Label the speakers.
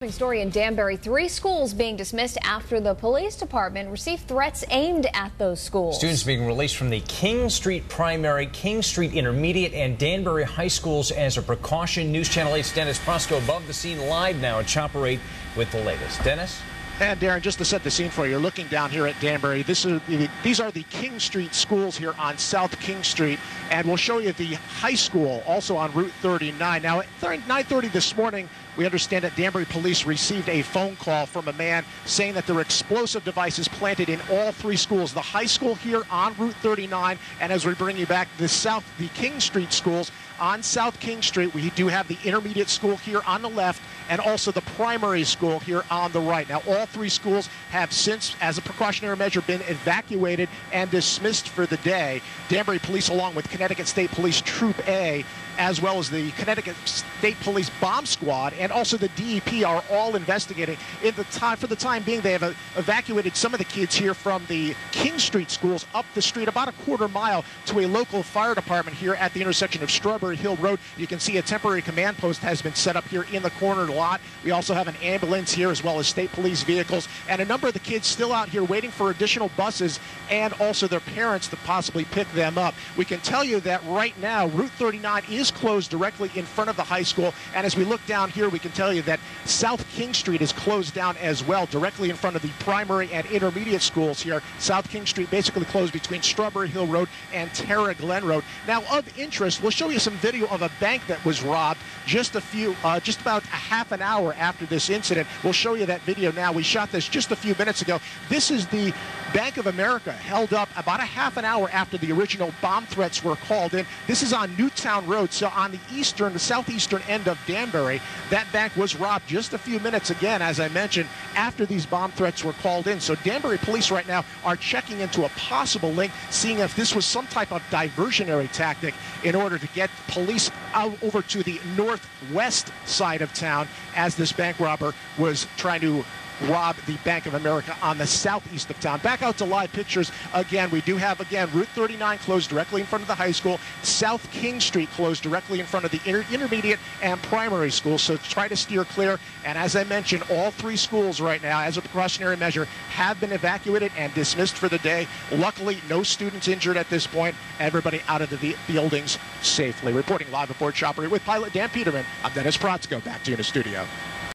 Speaker 1: Story in Danbury, 3 schools being dismissed after the police department received threats aimed at those schools.
Speaker 2: Students being released from the King Street Primary, King Street Intermediate, and Danbury High Schools as a precaution. News Channel 8's Dennis Prosko above the scene live now at Chopper 8 with the latest. Dennis?
Speaker 3: And Darren, just to set the scene for you, you're looking down here at Danbury. These are the King Street schools here on South King Street, and we'll show you the high school also on Route 39. Now, at 9:30 this morning, we understand that Danbury police received a phone call from a man saying that there were explosive devices planted in all 3 schools. The high school here on Route 39, and as we bring you back, the King Street schools on South King Street. We do have the intermediate school here on the left and also the primary school here on the right. Now, all 3 schools have since, as a precautionary measure, been evacuated and dismissed for the day. Danbury police, along with Connecticut State Police Troop A, as well as the Connecticut State Police Bomb Squad and also the DEP are all investigating. For the time being, they have evacuated some of the kids here from the King Street schools up the street about a quarter mile to a local fire department here at the intersection of Strawberry Hill Road. You can see a temporary command post has been set up here in the corner lot. We also have an ambulance here as well as state police vehicles and a number of the kids still out here waiting for additional buses and also their parents to possibly pick them up. We can tell you that right now Route 39 is closed directly in front of the high school, and as we look down here we can tell you that South King Street is closed down as well, directly in front of the primary and intermediate schools here. South King Street basically closed between Strawberry Hill Road and Terra Glen Road. Now, of interest, we'll show you some video of a bank that was robbed just about a half an hour after this incident. We'll show you that video now. We shot this just a few minutes ago. This is the Bank of America, held up about a half an hour after the original bomb threats were called in. This is on Newtown Road, so on the southeastern end of Danbury. That bank was robbed just a few minutes, again, as I mentioned, after these bomb threats were called in. So Danbury police right now are checking into a possible link, seeing if this was some type of diversionary tactic in order to get police out over to the northwest side of town as this bank robber was trying to rob the Bank of America on the southeast of town. Back out to live pictures again. We do have, again, Route 39 closed directly in front of the high school. South King Street closed directly in front of the intermediate and primary schools, so try to steer clear. And as I mentioned, all 3 schools right now, as a precautionary measure, have been evacuated and dismissed for the day. Luckily, no students injured at this point. Everybody out of the buildings safely. Reporting live aboard Chopper with pilot Dan Peterman, I'm Dennis Protzko. Back to you in the studio.